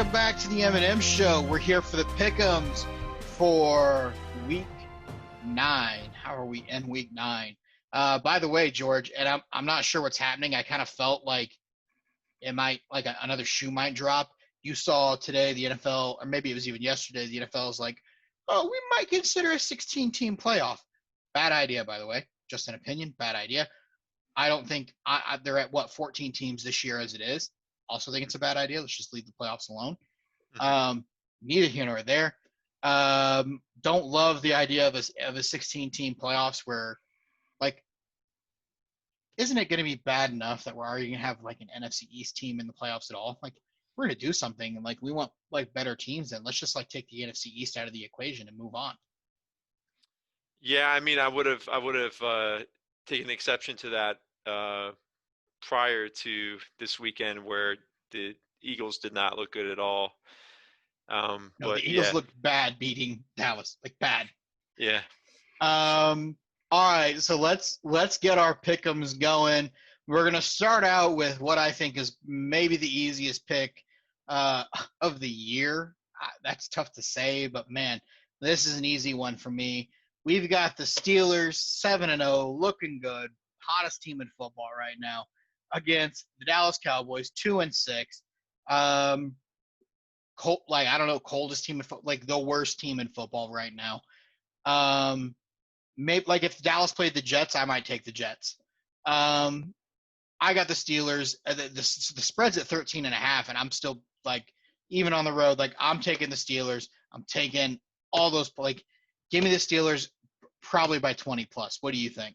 welcome back to the M&M Show. We're here for the Pickems for Week 9. How are we in Week 9? By the way, George, and I'm not sure what's happening. I kind of felt like it might, like another shoe might drop. You saw today the NFL, or maybe it was even yesterday, the NFL is like, oh, we might consider a 16-team playoff. Bad idea, by the way. Just an opinion, bad idea. I don't think they're at, 14 teams this year as it is. Also think it's a bad idea. Let's just leave the playoffs alone. Neither here nor there. Don't love the idea of a 16-team playoffs where, like, isn't it going to be bad enough that we're already going to have, like, an NFC East team in the playoffs at all? Like, we're going to do something, and, like, we want, like, better teams, and let's just, like, take the NFC East out of the equation and move on. Yeah, I mean, I would have taken exception to that prior to this weekend where the Eagles did not look good at all. No, but the Eagles yeah. looked bad beating Dallas, like bad. Yeah. All right, so let's get our pick'ems going. We're gonna start out with what I think is maybe the easiest pick of the year. That's tough to say, but man, this is an easy one for me. We've got the Steelers 7-0, looking good, hottest team in football right now, against the Dallas Cowboys 2-6. Coldest team in like the worst team in football right now. Maybe like if Dallas played the Jets, I might take the Jets. I got the Steelers. The spread's at 13.5, and I'm still like, even on the road, like I'm taking the Steelers. I'm taking all those, like, give me the Steelers probably by 20 plus. What do you think?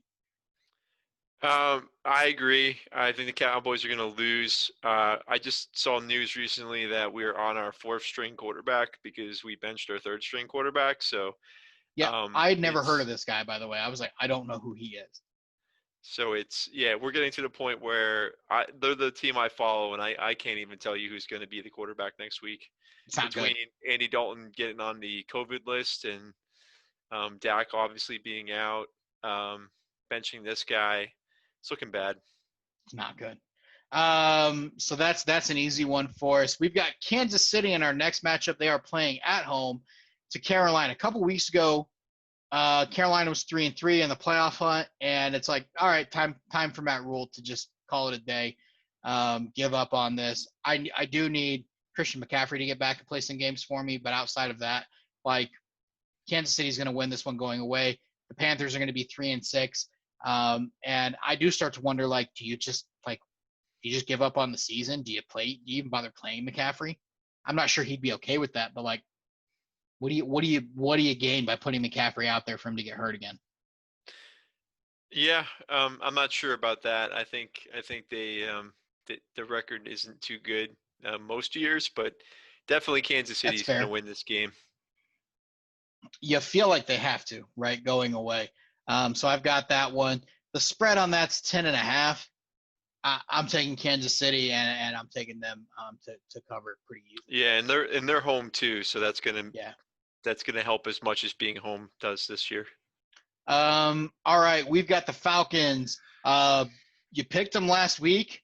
I agree. I think the Cowboys are going to lose. I just saw news recently that we're on our fourth string quarterback because we benched our third string quarterback. So yeah, I had never heard of this guy, by the way. I was like, I don't know who he is. So we're getting to the point where they're the team I follow, and I can't even tell you who's going to be the quarterback next week. It's not Between good. Andy Dalton getting on the COVID list and Dak obviously being out, benching this guy, it's looking bad. It's not good. So that's an easy one for us. We've got Kansas City in our next matchup. They are playing at home to Carolina. A couple weeks ago, Carolina was 3-3 in the playoff hunt, and it's like, all right, time for Matt Rule to just call it a day, give up on this. I do need Christian McCaffrey to get back and play some games for me, but outside of that, like, Kansas City's going to win this one going away. The Panthers are going to be 3-6, and I do start to wonder, like, do you just give up on the season? Do you even bother playing McCaffrey? I'm not sure he'd be okay with that, but like, what do you gain by putting McCaffrey out there for him to get hurt again? Yeah, I'm not sure about that. I think they the record isn't too good most years, but definitely Kansas That's City's going to fair. win this game. You feel like they have to, right, going away. So I've got that one. The spread on that's 10.5. I'm taking Kansas City, and I'm taking them to cover it pretty easily. Yeah, and they're home too, so that's gonna help as much as being home does this year. All right, we've got the Falcons. You picked them last week.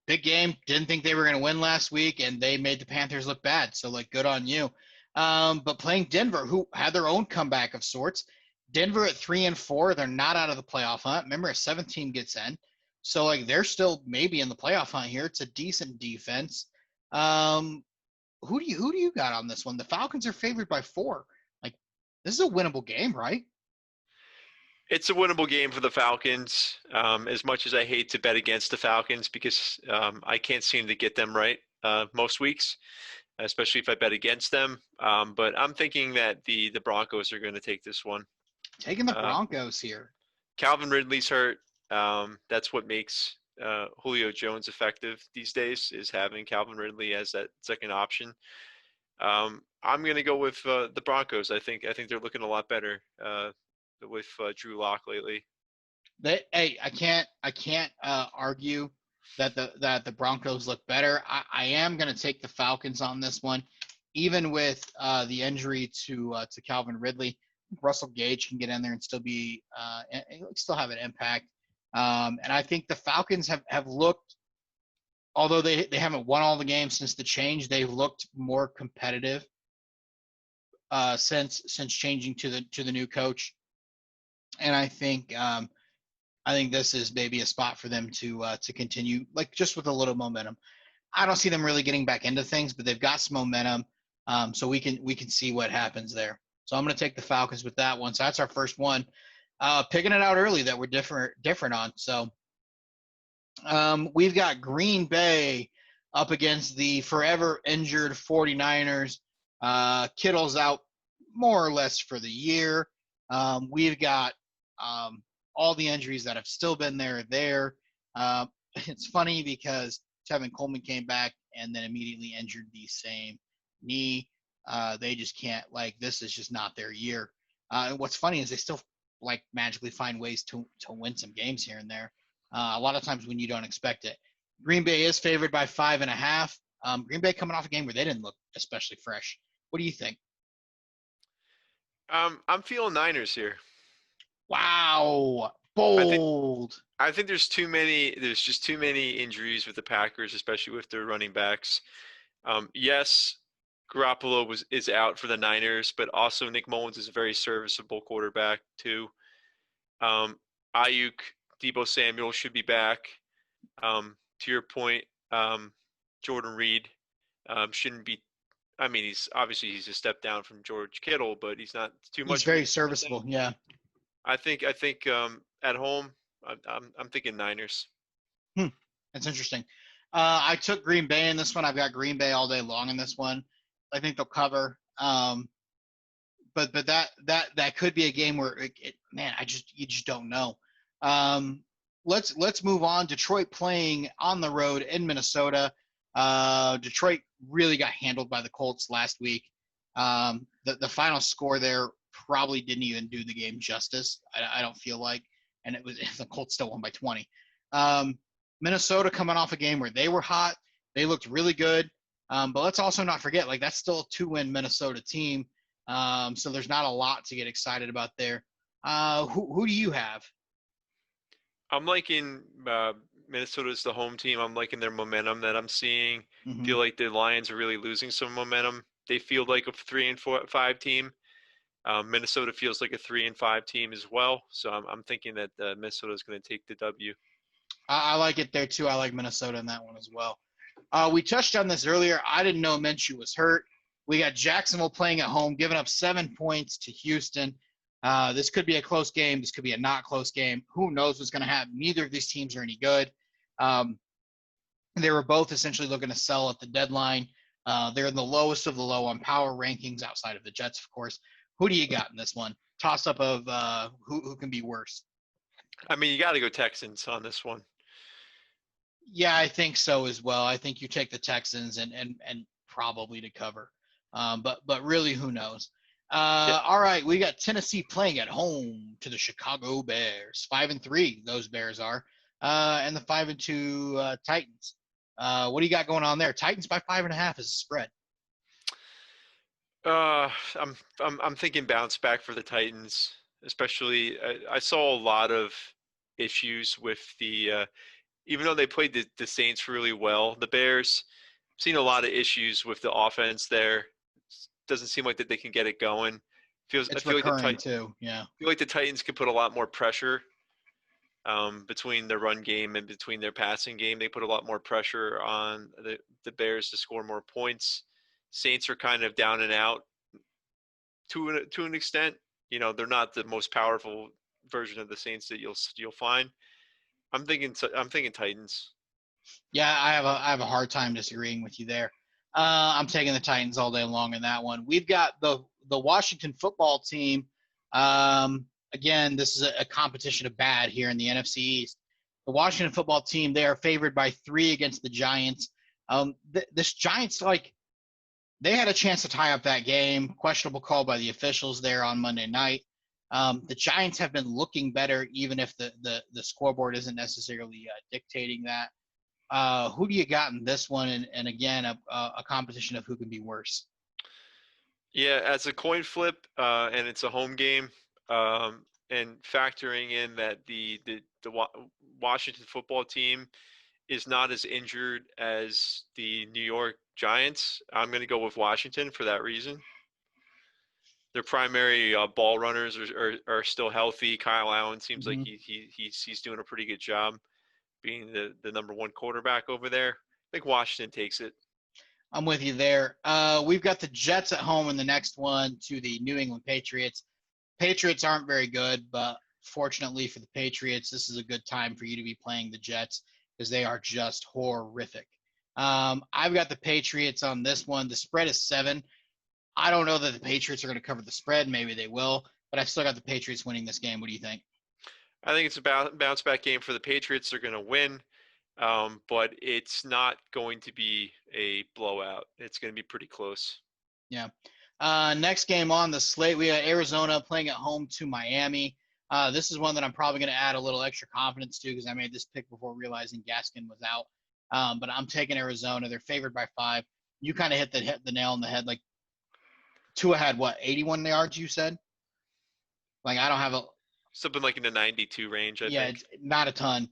Big game. Didn't think they were going to win last week, and they made the Panthers look bad. So, like, good on you. But playing Denver, who had their own comeback of sorts. Denver at 3-4, they're not out of the playoff hunt. Remember, a 7th team gets in. So, like, they're still maybe in the playoff hunt here. It's a decent defense. Who do you got on this one? The Falcons are favored by 4. Like, this is a winnable game, right? It's a winnable game for the Falcons. As much as I hate to bet against the Falcons because I can't seem to get them right most weeks, especially if I bet against them. But I'm thinking that the Broncos are going to take this one. Taking the Broncos here. Calvin Ridley's hurt. That's what makes Julio Jones effective these days, is having Calvin Ridley as that second option. I'm going to go with the Broncos. I think they're looking a lot better with Drew Lock lately. I can't argue that the Broncos look better. I am going to take the Falcons on this one, even with the injury to Calvin Ridley. Russell Gage can get in there and still have an impact. And I think the Falcons have looked although they haven't won all the games since the change, they've looked more competitive since changing to the new coach. And I think this is maybe a spot for them to continue, like just with a little momentum. I don't see them really getting back into things, but they've got some momentum, so we can see what happens there. So I'm going to take the Falcons with that one. So that's our first one, picking it out early that we're different on. So we've got Green Bay up against the forever injured 49ers. Kittle's out more or less for the year. We've got all the injuries that have still been there. It's funny because Tevin Coleman came back and then immediately injured the same knee. They just can't, like, this is just not their year. And what's funny is they still like magically find ways to win some games here and there. A lot of times when you don't expect it. Green Bay is favored by 5.5. Green Bay coming off a game where they didn't look especially fresh. What do you think? I'm feeling Niners here. Wow, I think bold. I think there's too many. There's just too many injuries with the Packers, especially with their running backs. Yes, Garoppolo is out for the Niners, but also Nick Mullins is a very serviceable quarterback too. Um, Ayuk, Debo Samuel should be back. To your point, Jordan Reed shouldn't be. I mean, he's a step down from George Kittle, but he's not too He's much of a very step down. serviceable. Yeah. I think at home, I'm thinking Niners. Hmm. That's interesting. I took Green Bay in this one. I've got Green Bay all day long in this one. I think they'll cover. But that could be a game where man, you just don't know. Um, let's move on. Detroit playing on the road in Minnesota. Detroit really got handled by the Colts last week. The final score there probably didn't even do the game justice. I don't feel like, and it was the Colts still won by 20. Um, Minnesota coming off a game where they were hot. They looked really good. But let's also not forget, like, that's still a 2-win Minnesota team. So there's not a lot to get excited about there. Who do you have? I'm liking Minnesota's the home team. I'm liking their momentum that I'm seeing. Mm-hmm. Feel like the Lions are really losing some momentum. They feel like a 3 and 5 team. Minnesota feels like a 3 and 5 team as well. So I'm thinking that Minnesota is going to take the W. I like it there too. I like Minnesota in that one as well. We touched on this earlier. I didn't know Minshew was hurt. We got Jacksonville playing at home, giving up 7 points to Houston. This could be a close game. This could be a not close game. Who knows what's going to happen? Neither of these teams are any good. Um, they were both essentially looking to sell at the deadline. They're in the lowest of the low on power rankings outside of the Jets, of course. Who do you got in this one? Toss up of who can be worse. I mean, you got to go Texans on this one. Yeah, I think so as well. I think you take the Texans and probably to cover, but really, who knows? Yeah, All right, we got Tennessee playing at home to the Chicago Bears. 5-3, those Bears are, and the 5-2 Titans. What do you got going on there? Titans by 5.5 is a spread. I'm thinking bounce back for the Titans, especially. I saw a lot of issues with the even though they played the Saints really well, the Bears seen a lot of issues with the offense there. Doesn't seem like that they can get it going. I It's feel like the recurring too. Yeah, Titans could put a lot more pressure between their run game and between their passing game. They put a lot more pressure on the Bears to score more points. Saints are kind of down and out to an extent. You know, they're not the most powerful version of the Saints that you'll find. I'm thinking Titans. yeah. I have a hard time disagreeing with you there. I'm taking the Titans all day long in that one. We've got the Washington football team. Again, this is a competition of bad here in the NFC East. The Washington football team, they are favored by 3 against the Giants. This Giants, like, they had a chance to tie up that game. Questionable call by the officials there on Monday night. The Giants have been looking better, even if the scoreboard isn't necessarily dictating that. Who do you got in this one? And again, a competition of who can be worse. Yeah, as a coin flip, and it's a home game, and factoring in that the Washington football team is not as injured as the New York Giants, I'm going to go with Washington for that reason. Their primary ball runners are still healthy. Kyle Allen seems like Hmm. he's doing a pretty good job being the number one quarterback over there. I think Washington takes it. I'm with you there. We've got the Jets at home in the next one to the New England Patriots. Patriots aren't very good, but fortunately for the Patriots, this is a good time for you to be playing the Jets because they are just horrific. I've got the Patriots on this one. The spread is 7. I don't know that the Patriots are going to cover the spread. Maybe they will, but I've still got the Patriots winning this game. What do you think? I think it's a bounce back game for the Patriots. They're going to win, but it's not going to be a blowout. It's going to be pretty close. Yeah. Next game on the slate, we got Arizona playing at home to Miami. This is one that I'm probably going to add a little extra confidence to because I made this pick before realizing Gaskin was out. But I'm taking Arizona. They're favored by 5. You kind of hit the nail on the head. Like Tua had what, 81 yards? You said. Like I don't have a Something like in the 92 range, I yeah, think. it's not a ton.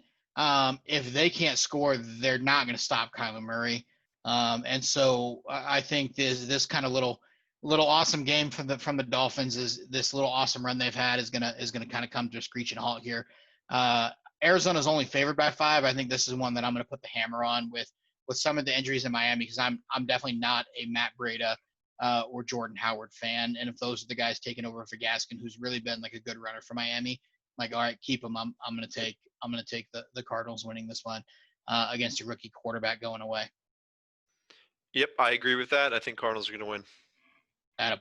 If they can't score, they're not going to stop Kyler Murray. And so I think this kind of little awesome game from the Dolphins is this little awesome run they've had is gonna kind of come to a screeching halt here. Arizona's only favored by 5. I think this is one that I'm going to put the hammer on with some of the injuries in Miami because I'm definitely not a Matt Breida or Jordan Howard fan. And if those are the guys taking over for Gaskin, who's really been like a good runner for Miami, like all right, keep him. I'm gonna take the Cardinals winning this one against a rookie quarterback going away. Yep, I agree with that. I think Cardinals are going to win.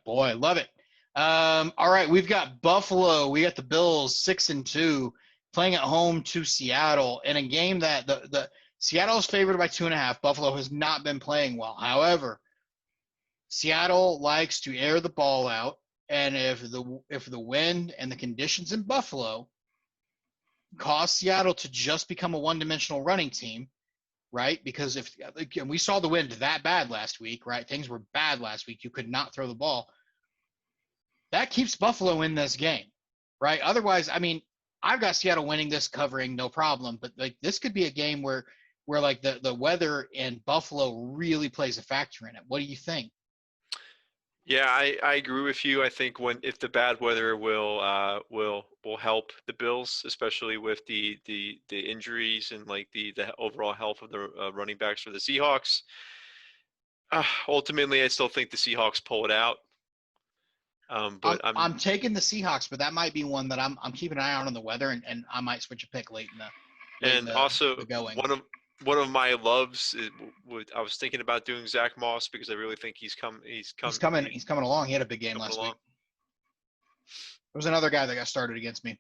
Boy, love it. All right, we've got Buffalo. We got the Bills 6-2 playing at home to Seattle in a game that the Seattle is favored by 2.5. Buffalo has not been playing well. However, Seattle likes to air the ball out, and if the wind and the conditions in Buffalo cause Seattle to just become a one-dimensional running team, right? Because if again, we saw the wind that bad last week, right? Things were bad last week. You could not throw the ball. That keeps Buffalo in this game, right? Otherwise, I mean, I've got Seattle winning this, covering no problem. But like this could be a game where like the weather in Buffalo really plays a factor in it. What do you think? Yeah, I agree with you. I think if the bad weather will help the Bills, especially with the injuries and like the overall health of the running backs for the Seahawks. Ultimately, I still think the Seahawks pull it out. I'm But I'm I'm taking the Seahawks, but that might be one that I'm keeping an eye on the weather, and I might switch a pick late in and also the going. one of my loves is, I was thinking about doing Zach Moss because I really think He's coming along. He had a big game coming last week. along. There was another guy that got started against me.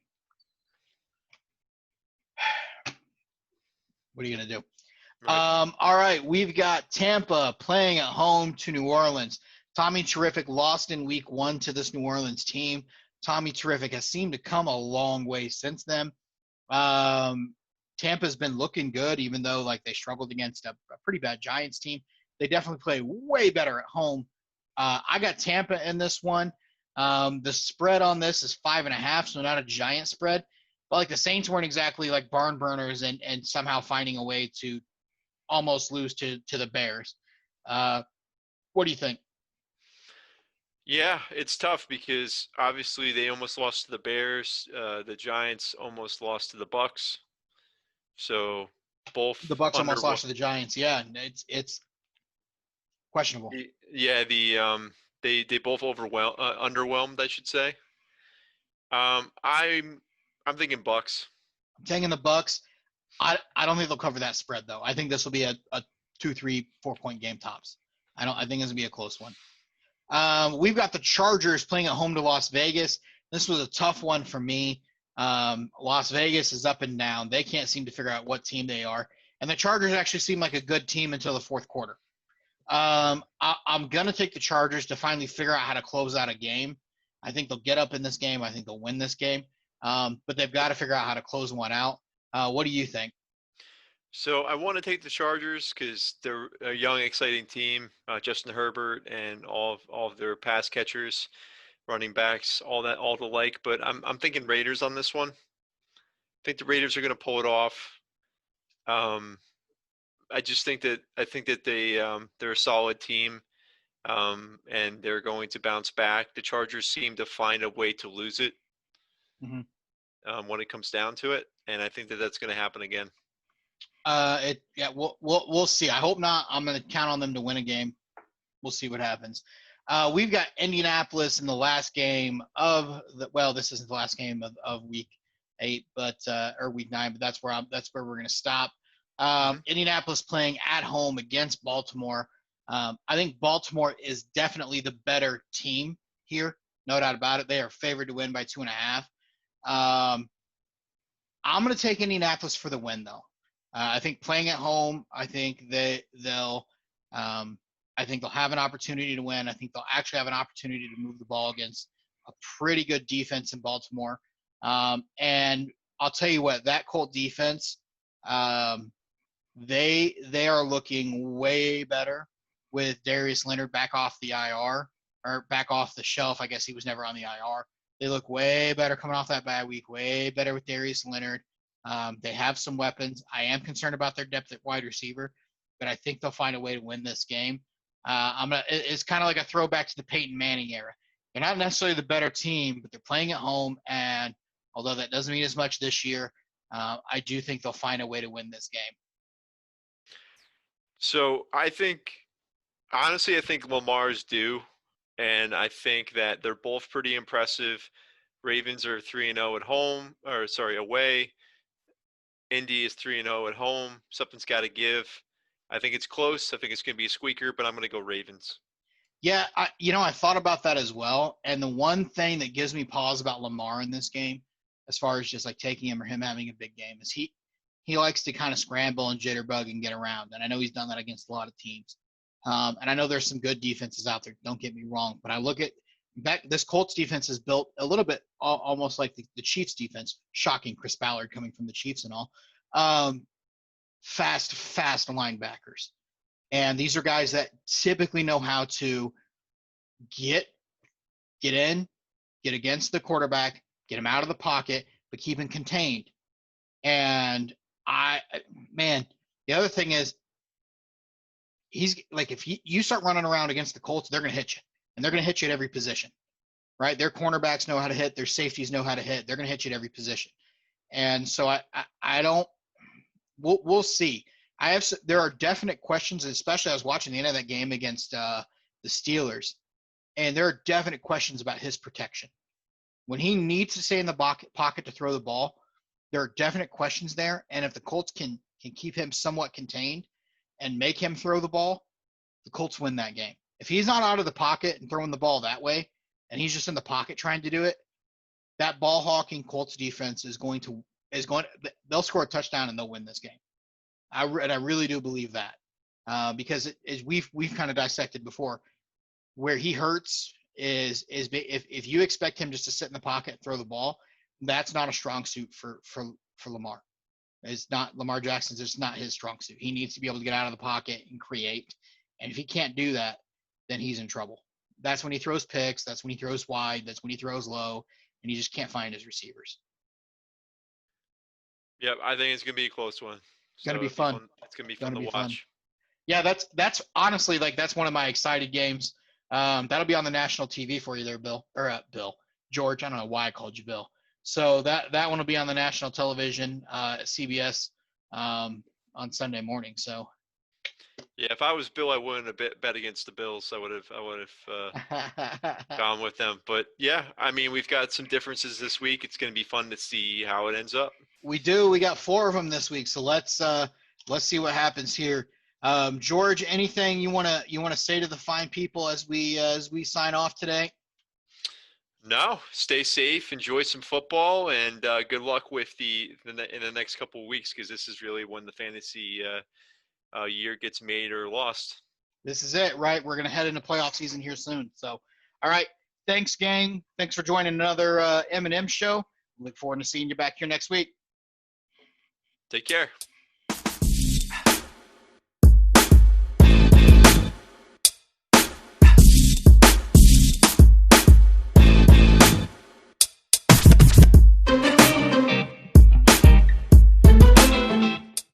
What are you gonna do? Right. All right, we've got Tampa playing at home to New Orleans. Tommy Terrific lost in week 1 to this New Orleans team. Tommy Terrific has seemed to come a long way since then. Um, Tampa's been looking good, even though like they struggled against a pretty bad Giants team. They definitely play way better at home. I got Tampa in this one. The spread on this is 5.5, so not a giant spread. But like the Saints weren't exactly like barn burners and somehow finding a way to almost lose to the Bears. Uh, what do you think? Yeah, it's tough because obviously they almost lost to the Bears. The Giants almost lost to the Bucks. So The both Bucks under. almost lost to the Giants. Yeah, it's questionable. Yeah, they both underwhelmed, I should say. I'm thinking Bucks. I'm taking the Bucks. I don't think they'll cover that spread though. I think this will be a 2, 3, 4 point game tops. I think this will be a close one. We've got the Chargers playing at home to Las Vegas. This was a tough one for me. Las Vegas is up and down. They can't seem to figure out what team they are. And the Chargers actually seem like a good team until the fourth quarter. I'm going to take the Chargers to finally figure out how to close out a game. I think they'll get up in this game. I think they'll win this game. But they've got to figure out how to close one out. What do you think? So I want to take the Chargers because they're a young, exciting team. Justin Herbert and all of their pass catchers, running backs, all the like. But I'm thinking Raiders on this one. I think the Raiders are going to pull it off. Um, I just think that they're a solid team, and they're going to bounce back. The Chargers seem to find a way to lose it Mm-hmm. when it comes down to it, and I think that that's going to happen again. We'll see. I hope not. I'm going to count on them to win a game. We'll see what happens. We've got Indianapolis in the last game of this isn't the last game of week 8, or week 9, but that's where we're going to stop. Indianapolis playing at home against Baltimore. I think Baltimore is definitely the better team here, no doubt about it. They are favored to win by 2.5. I'm going to take Indianapolis for the win, though. I think playing at home, I think they'll have an opportunity to win. I think they'll actually have an opportunity to move the ball against a pretty good defense in Baltimore. And I'll tell you what, that Colt defense, they are looking way better with Darius Leonard back off the IR, or back off the shelf. I guess he was never on the IR. They look way better coming off that bye week, way better with Darius Leonard. They have some weapons. I am concerned about their depth at wide receiver, but I think they'll find a way to win this game. It's kind of like a throwback to the Peyton Manning era. They're not necessarily the better team, but they're playing at home, and although that doesn't mean as much this year, I do think they'll find a way to win this game. So honestly, I think Lamar's due, and I think that they're both pretty impressive. Ravens are 3-0 at home, away. Indy is 3-0 at home. Something's got to give. I think it's close. I think it's going to be a squeaker, but I'm going to go Ravens. Yeah, I thought about that as well. And the one thing that gives me pause about Lamar in this game, as far as just like taking him or him having a big game, is he likes to kind of scramble and jitterbug and get around. And I know he's done that against a lot of teams. And I know there's some good defenses out there. Don't get me wrong. But I look at this Colts defense is built a little bit almost like the Chiefs defense. Shocking, Chris Ballard coming from the Chiefs and all. Fast linebackers. And these are guys that typically know how to get in, get against the quarterback, get him out of the pocket, but keep him contained. And the other thing is, he's like, if you start running around against the Colts, they're going to hit you, and they're going to hit you at every position, right? Their cornerbacks know how to hit, their safeties know how to hit. They're going to hit you at every position. And so we'll see. There are definite questions, especially I was watching the end of that game against the Steelers, and there are definite questions about his protection. When he needs to stay in the pocket to throw the ball, there are definite questions there. And if the Colts can keep him somewhat contained and make him throw the ball, the Colts win that game. If he's not out of the pocket and throwing the ball that way, and he's just in the pocket trying to do it, that ball hawking Colts defense they'll score a touchdown and they'll win this game. I really do believe that, because we've kind of dissected before, where he hurts is if you expect him just to sit in the pocket and throw the ball, that's not a strong suit for Lamar. It's not Lamar Jackson's. It's not his strong suit. He needs to be able to get out of the pocket and create. And if he can't do that, then he's in trouble. That's when he throws picks. That's when he throws wide. That's when he throws low, and he just can't find his receivers. Yeah, I think it's gonna be a close one. It's gonna be fun. It's gonna be fun to watch. Yeah, that's honestly, like, that's one of my excited games. That'll be on the national TV for you there, George. I don't know why I called you Bill. So that one will be on the national television, CBS, on Sunday morning. So. Yeah, if I was Bill, I wouldn't have bet against the Bills. I would have gone with them. But yeah, I mean, we've got some differences this week. It's going to be fun to see how it ends up. We do. We got 4 of them this week, so let's see what happens here. George, anything you want to say to the fine people as we sign off today? No, stay safe, enjoy some football, and good luck with in the next couple of weeks, because this is really when the fantasy year gets made or lost. This is it, right? We're going to head into playoff season here soon. So, all right. Thanks, gang. Thanks for joining another M&M show. Look forward to seeing you back here next week. Take care.